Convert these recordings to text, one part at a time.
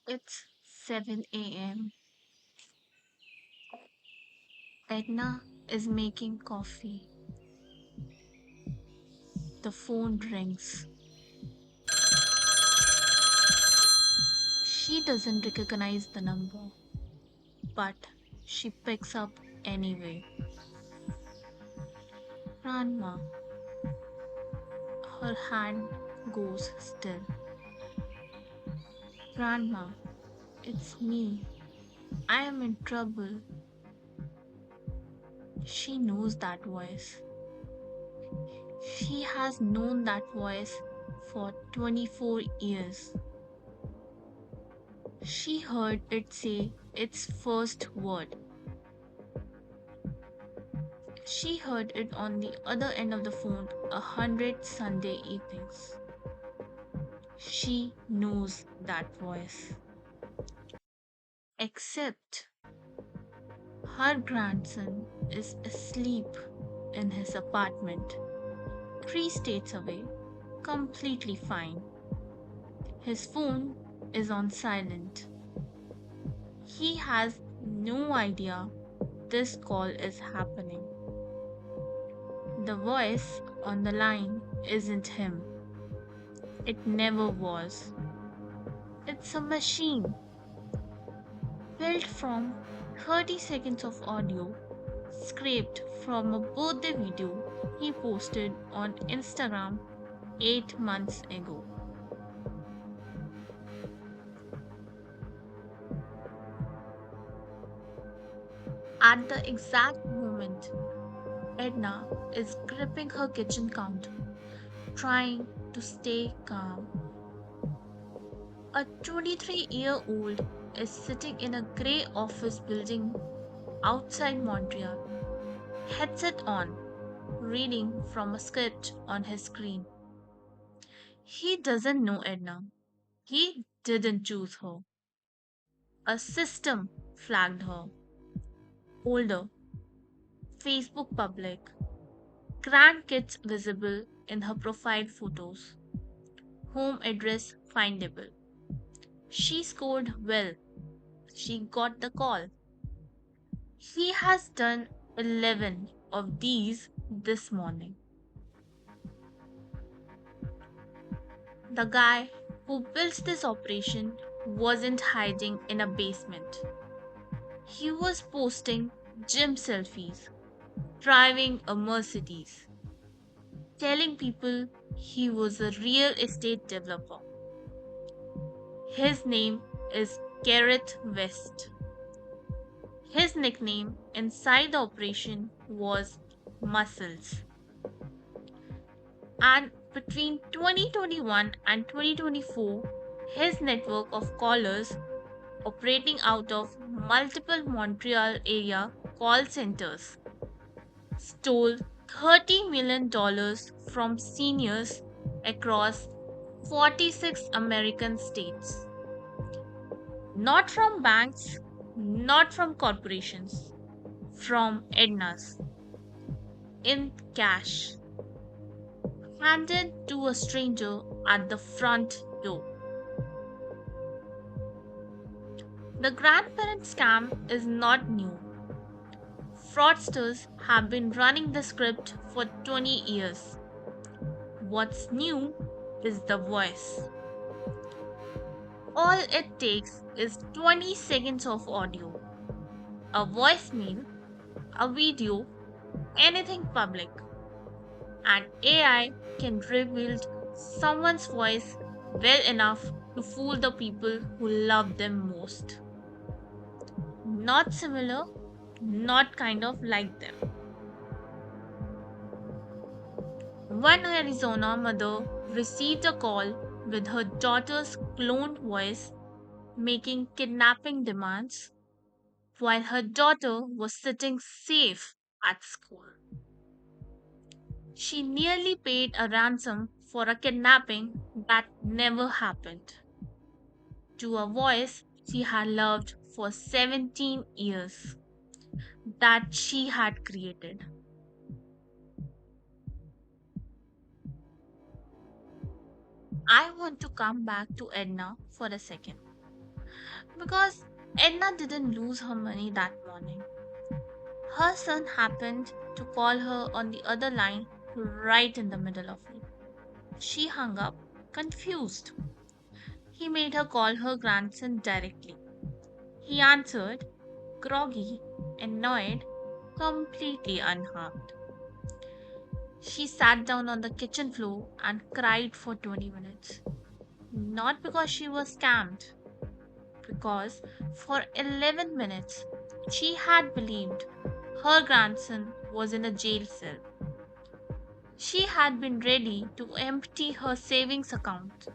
It's 7 a.m. Edna is making coffee. The phone rings. She doesn't recognize the number, but she picks up anyway. Grandma, her hand goes still. Grandma, it's me. I am in trouble. She knows that voice. She has known that voice for 24 years. She heard it say its first word. She heard it on the other end of the phone 100 Sunday evenings. She knows that voice. Except her grandson is asleep in his apartment, 3 states away, completely fine. His phone is on silent. He has no idea this call is happening. The voice on the line isn't him. It never was. It's a machine built from 30 seconds of audio scraped from a birthday video he posted on Instagram 8 months ago. At the exact moment Edna is gripping her kitchen counter, trying to stay calm, a 23-year-old is sitting in a grey office building outside Montreal, headset on, reading from a script on his screen. He doesn't know Edna. He didn't choose her. A system flagged her. Older, Facebook public, grandkids visible in her profile photos, home address findable. She scored well. She got the call. He has done 11 of these this morning. The guy who built this operation wasn't hiding in a basement. He was posting gym selfies, driving a Mercedes, telling people he was a real estate developer. His name is Gareth West. His nickname inside the operation was Muscles. And between 2021 and 2024, his network of callers operating out of multiple Montreal area call centers stole $30 million from seniors across 46 American states. Not from banks, not from corporations, from Ednas, in cash, handed to a stranger at the front door. The grandparent scam is not new. Fraudsters have been running the script for 20 years. What's new is the voice. All it takes is 20 seconds of audio, a voicemail, a video, anything public, and AI can reveal someone's voice well enough to fool the people who love them most. Not similar, not kind of like them. One Arizona mother received a call with her daughter's cloned voice making kidnapping demands while her daughter was sitting safe at school. She nearly paid a ransom for a kidnapping that never happened to a voice she had loved for 17 years that she had created. I want to come back to Edna for a second. Because Edna didn't lose her money that morning. Her son happened to call her on the other line right in the middle of it. She hung up, confused. He made her call her grandson directly. He answered, groggy, annoyed, completely unharmed. She sat down on the kitchen floor and cried for 20 minutes. Not because she was scammed, because for 11 minutes she had believed her grandson was in a jail cell. She had been ready to empty her savings account.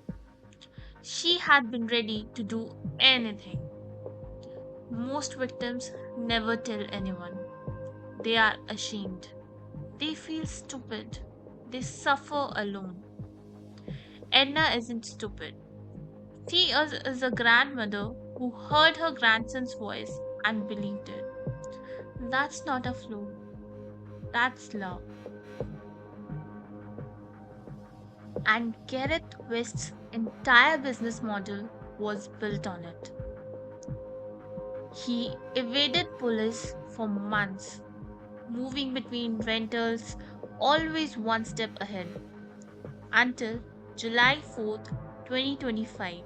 She had been ready to do anything. Most victims never tell anyone. They are ashamed. They feel stupid. They suffer alone. Edna isn't stupid. She is a grandmother who heard her grandson's voice and believed it. That's not a flaw, that's love. And Gareth West's entire business model was built on it. He evaded police for months, moving between rentals, always one step ahead, until July 4th, 2025,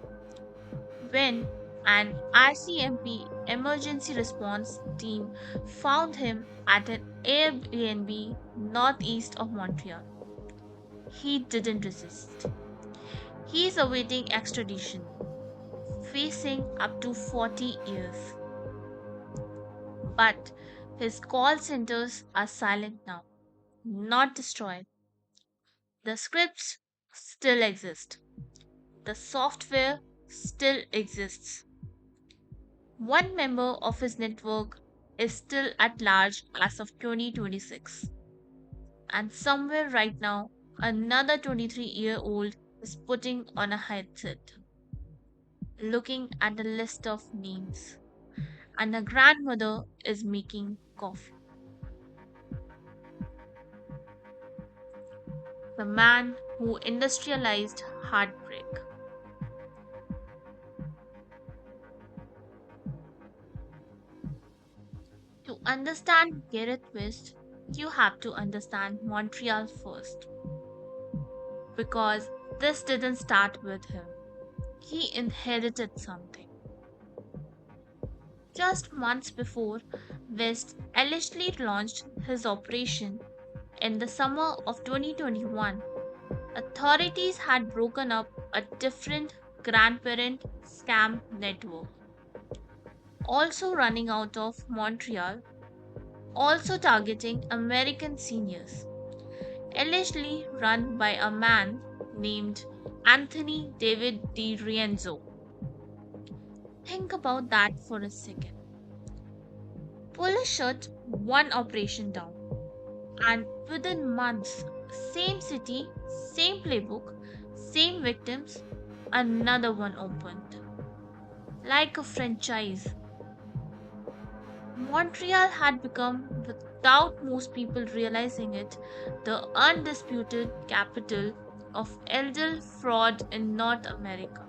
when an RCMP emergency response team found him at an Airbnb northeast of Montreal. He didn't resist. He is awaiting extradition, facing up to 40 years. But his call centers are silent now, not destroyed. The scripts still exist. The software still exists. One member of his network is still at large as of 2026. And somewhere right now, another 23-year-old is putting on a headset, looking at a list of names, and a grandmother is making coffee. The man who industrialized heartbreak. To understand Gareth West, you have to understand Montreal first. Because this didn't start with him, he inherited something. Just months before West allegedly launched his operation in the summer of 2021, authorities had broken up a different grandparent scam network, also running out of Montreal, also targeting American seniors, allegedly run by a man named Anthony David Di Rienzo. Think about that for a second. Police shut one operation down, and within months, same city, same playbook, same victims, another one opened. Like a franchise, Montreal had become, without most people realizing it, the undisputed capital of elder fraud in North America.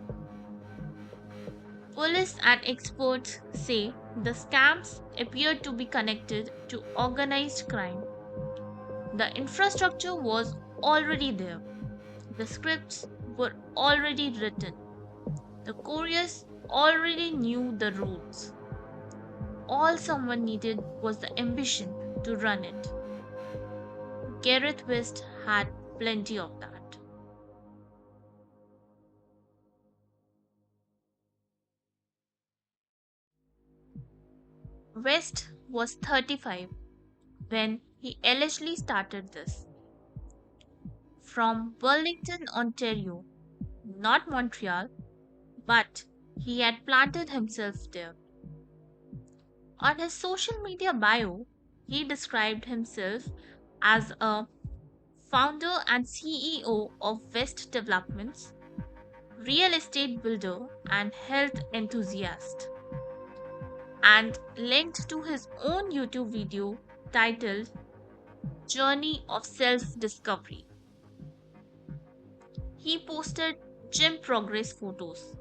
Police and experts say the scams appeared to be connected to organized crime. The infrastructure was already there. The scripts were already written. The couriers already knew the routes. All someone needed was the ambition to run it. Gareth West had plenty of that. West was 35 when he allegedly started this. From Burlington, Ontario, not Montreal, but he had planted himself there. On his social media bio, he described himself as a founder and CEO of West Developments, real estate builder, and health enthusiast, and linked to his own YouTube video titled Journey of Self Discovery. He posted gym progress photos,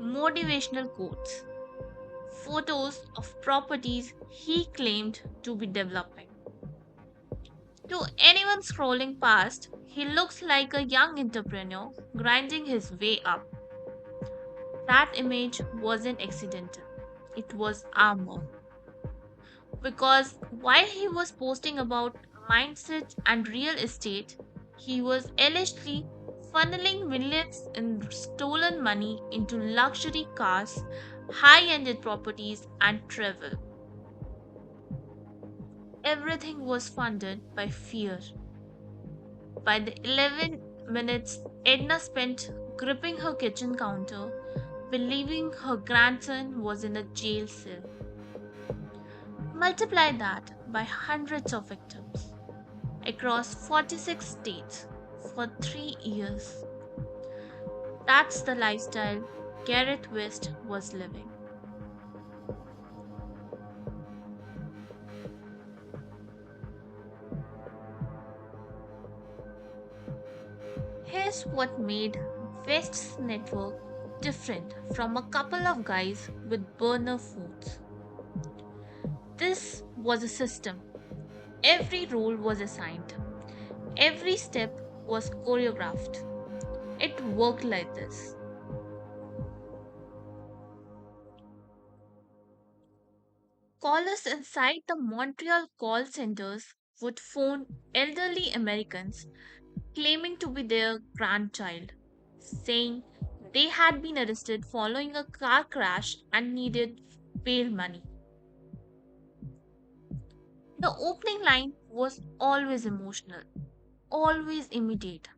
motivational quotes, photos of properties he claimed to be developing. To anyone scrolling past, he looks like a young entrepreneur grinding his way up. That image wasn't accidental, it was armor. Because while he was posting about mindset and real estate, he was allegedly funneling millions in stolen money into luxury cars, high ended properties, and travel. Everything was funded by fear. By the 11 minutes Edna spent gripping her kitchen counter, believing her grandson was in a jail cell. Multiply that by hundreds of victims across 46 states for 3 years. That's the lifestyle Gareth West was living. Here's what made West's network different from a couple of guys with burner phones. This was a system. Every role was assigned, every step was choreographed. It worked like this. Callers inside the Montreal call centers would phone elderly Americans claiming to be their grandchild, saying they had been arrested following a car crash and needed bail money. The opening line was always emotional, always immediate.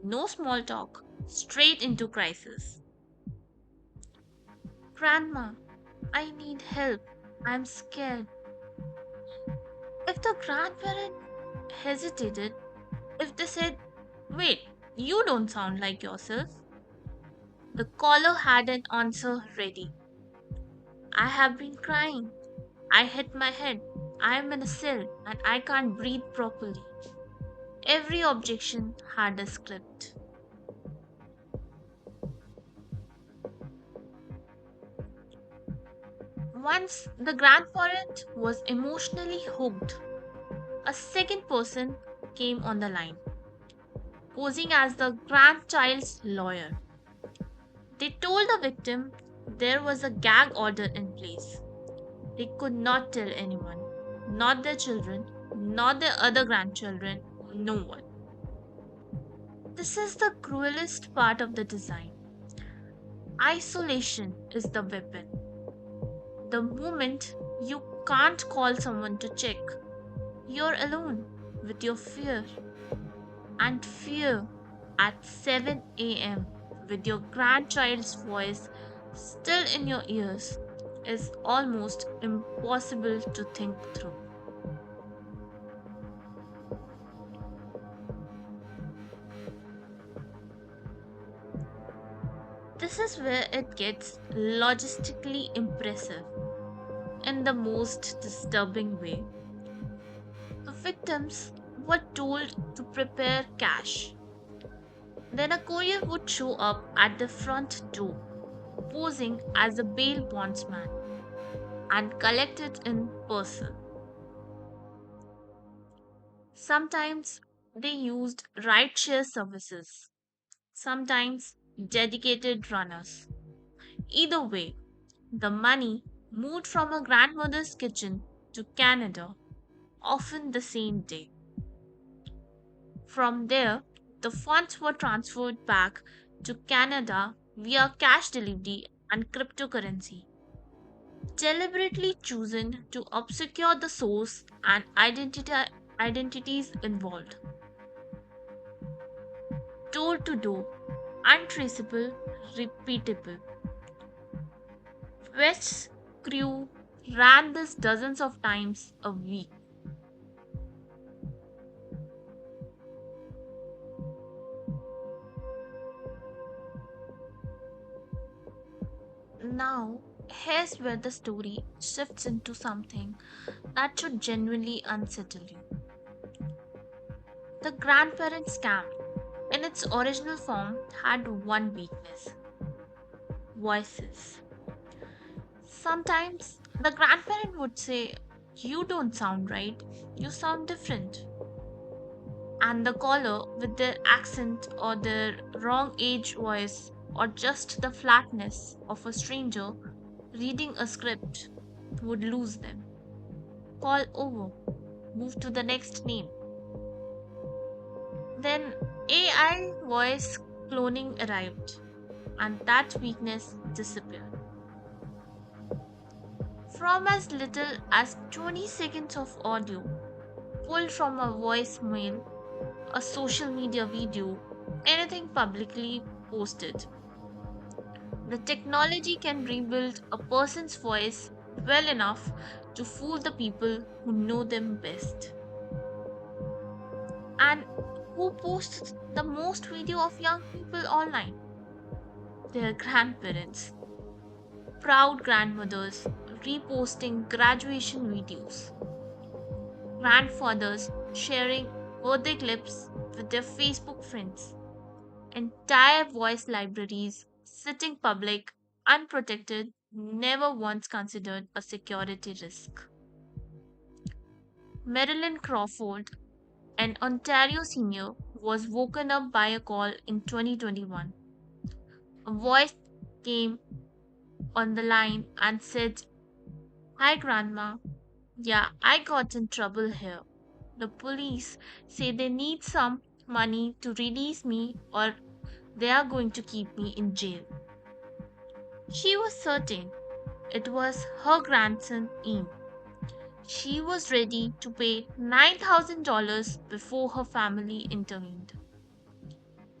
No small talk, straight into crisis. Grandma, I need help. I'm scared. If the grandparent hesitated, if they said, "Wait, you don't sound like yourself," the caller had an answer ready. "I have been crying. I hit my head. I am in a cell and I can't breathe properly." Every objection had a script. Once the grandparent was emotionally hooked, a second person came on the line, posing as the grandchild's lawyer. They told the victim there was a gag order in place. They could not tell anyone, not their children, not their other grandchildren, no one. This is the cruelest part of the design. Isolation is the weapon. The moment you can't call someone to check, you're alone with your fear. And fear at 7 a.m. with your grandchild's voice still in your ears is almost impossible to think through. This is where it gets logistically impressive in the most disturbing way. The victims were told to prepare cash. Then a courier would show up at the front door, posing as a bail bondsman, and collect it in person. Sometimes they used rideshare services, sometimes dedicated runners. Either way, the money moved from a grandmother's kitchen to Canada, often the same day. From there, the funds were transferred back to Canada via cash delivery and cryptocurrency, deliberately chosen to obscure the source and identities involved. Door to door, untraceable, repeatable. West's crew ran this dozens of times a week. Now, here's where the story shifts into something that should genuinely unsettle you. The grandparent scam, in its original form, had one weakness: voices. Sometimes the grandparent would say, "You don't sound right, you sound different." And the caller, with their accent or their wrong age voice or just the flatness of a stranger reading a script, would lose them. Call over, move to the next name. Then AI voice cloning arrived, and that weakness disappeared. From as little as 20 seconds of audio pulled from a voicemail, a social media video, anything publicly posted, the technology can rebuild a person's voice well enough to fool the people who know them best. And who posts the most video of young people online? Their grandparents, proud grandmothers reposting graduation videos, grandfathers sharing birthday clips with their Facebook friends, entire voice libraries sitting public, unprotected, never once considered a security risk. Marilyn Crawford, an Ontario senior, was woken up by a call in 2021. A voice came on the line and said, "Hi, Grandma. Yeah, I got in trouble here. The police say they need some money to release me or they are going to keep me in jail." She was certain it was her grandson, Ian. She was ready to pay $9,000 before her family intervened.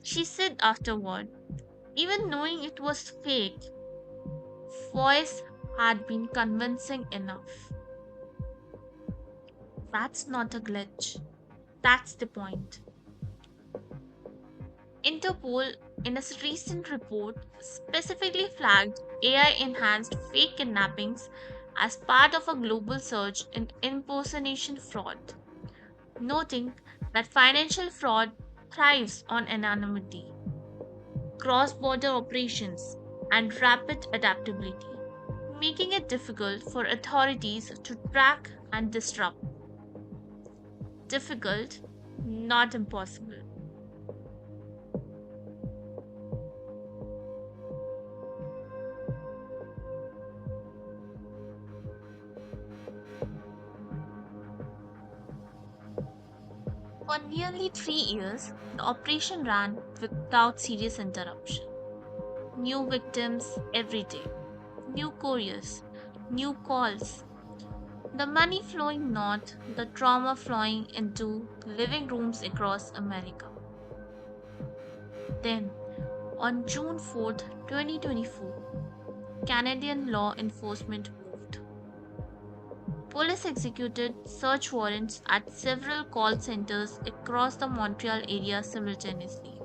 She said afterward, even knowing it was fake, voice had been convincing enough. That's not a glitch. That's the point. Interpol, in a recent report, specifically flagged AI enhanced fake kidnappings as part of a global surge in impersonation fraud, noting that financial fraud thrives on anonymity, cross border operations, and rapid adaptability, making it difficult for authorities to track and disrupt. Difficult, not impossible. For nearly 3 years, the operation ran without serious interruption. New victims every day, new couriers, new calls. The money flowing north, the trauma flowing into living rooms across America. Then, on June 4th, 2024, Canadian law enforcement moved. Police executed search warrants at several call centers across the Montreal area simultaneously.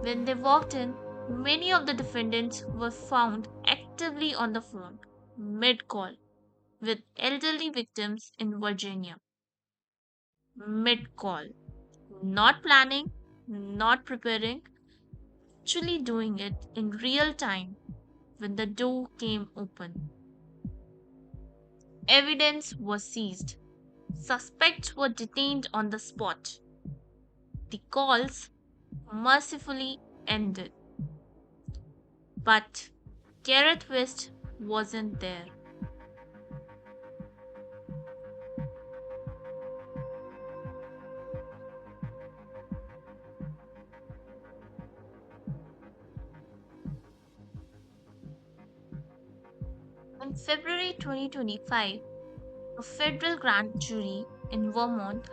When they walked in, many of the defendants were found actively on the phone, mid call, with elderly victims in Virginia. Mid call. Not planning, not preparing, actually doing it in real time when the door came open. Evidence was seized. Suspects were detained on the spot. The calls mercifully ended. But Gareth West wasn't there. In February 2025, a federal grand jury in Vermont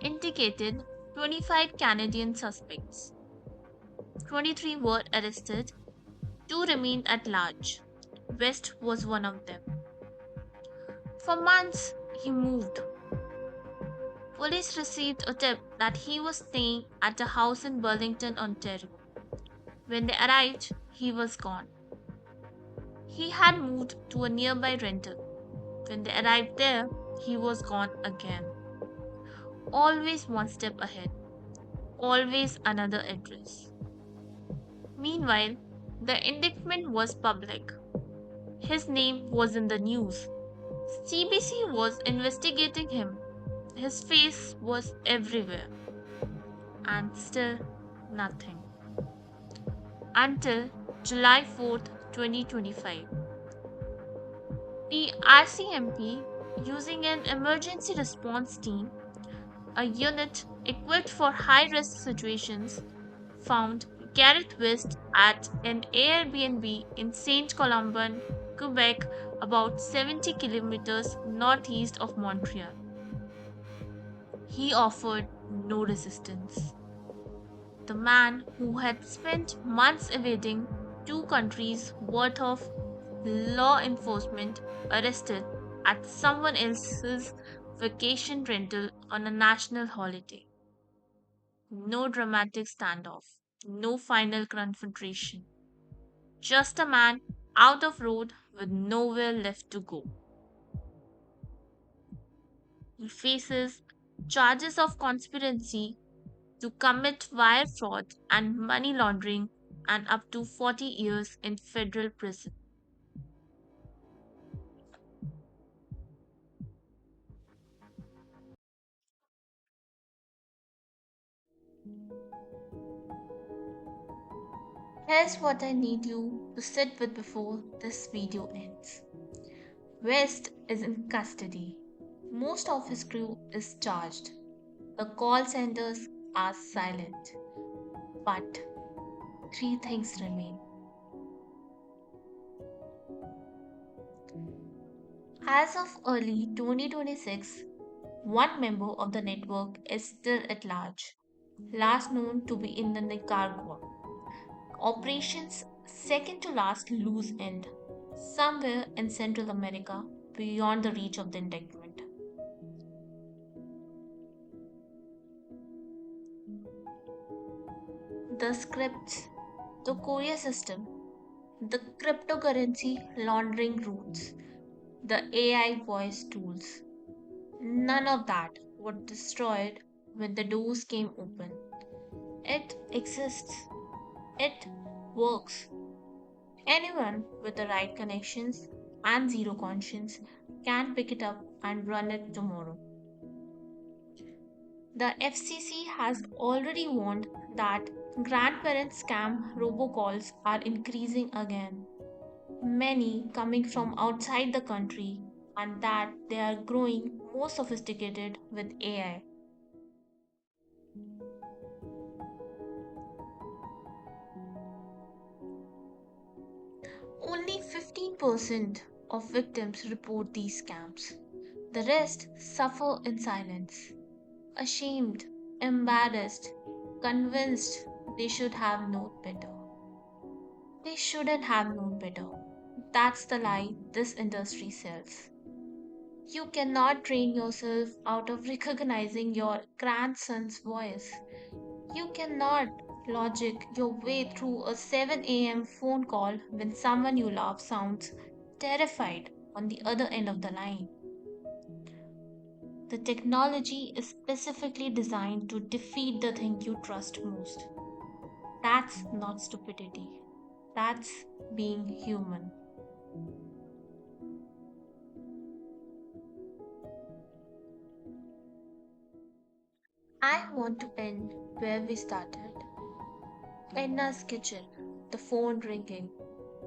indicated 25 Canadian suspects. 23 were arrested, 2 remained at large. West was one of them. For months, he moved. Police received a tip that he was staying at a house in Burlington, Ontario. When they arrived, he was gone. He had moved to a nearby rental. When they arrived there, he was gone again. Always one step ahead, always another address. Meanwhile, The indictment was public. His name was in the news. CBC was investigating him. His face was everywhere. And still nothing. Until July 4th, 2025. The RCMP, using an emergency response team, a unit equipped for high risk situations, found Gareth West at an Airbnb in Saint Columban, Quebec, about 70 kilometers northeast of Montreal. He offered no resistance. The man who had spent months evading two countries' worth of law enforcement arrested at someone else's vacation rental on a national holiday. No dramatic standoff, no final confrontation. Just a man out of road with nowhere left to go. He faces charges of conspiracy to commit wire fraud and money laundering and up to 40 years in federal prison. Here's what I need you to sit with before this video ends. West is in custody. Most of his crew is charged. The call centers are silent. But three things remain. As of early 2026, one member of the network is still at large, last known to be in the Nicaragua. Operations second to last loose end, somewhere in Central America beyond the reach of the indictment. The scripts, the courier system, the cryptocurrency laundering routes, the AI voice tools. None of that was destroyed when the doors came open. It exists. It works. Anyone with the right connections and zero conscience can pick it up and run it tomorrow. The FCC has already warned that grandparent scam robocalls are increasing again, many coming from outside the country, and that they are growing more sophisticated with AI. Only 15% of victims report these scams. The rest suffer in silence, ashamed, embarrassed, convinced they should have known better. They shouldn't have known better. That's the lie this industry sells. You cannot train yourself out of recognizing your grandson's voice. You cannot logic your way through a 7 a.m. phone call when someone you love sounds terrified on the other end of the line. The technology is specifically designed to defeat the thing you trust most. That's not stupidity. That's being human. I want to end where we started. Edna's kitchen, the phone ringing,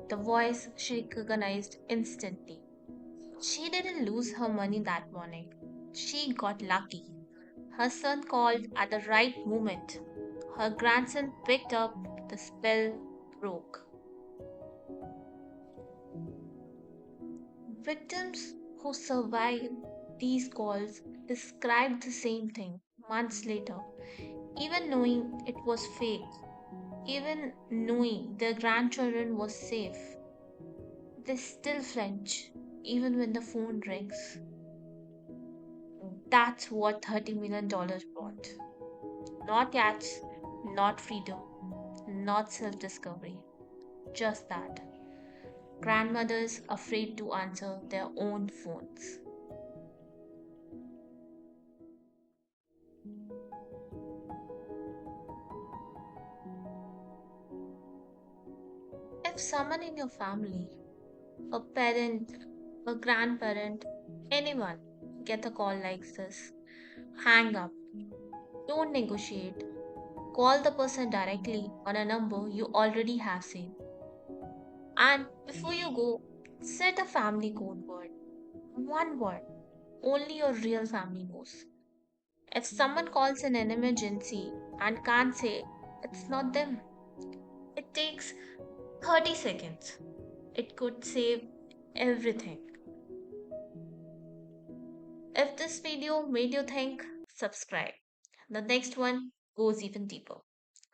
the voice she recognized instantly. She didn't lose her money that morning. She got lucky. Her son called at the right moment. Her grandson picked up, the spell broke. Victims who survived these calls described the same thing months later, even knowing it was fake, even knowing their grandchildren was safe. They still flinch, even when the phone rings. That's what $30 million brought. Not yachts, not freedom, not self discovery. Just that. Grandmothers afraid to answer their own phones. if someone in your family, a parent, a grandparent, anyone, get a call like this, hang up. Don't negotiate. Call the person directly on a number you already have saved. And before you go, set a family code word. One word. Only your real family knows. If someone calls in an emergency and can't say it's not them, it takes 30 seconds. It could save everything. If this video made you think, subscribe. The next one goes even deeper.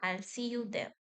I'll see you there.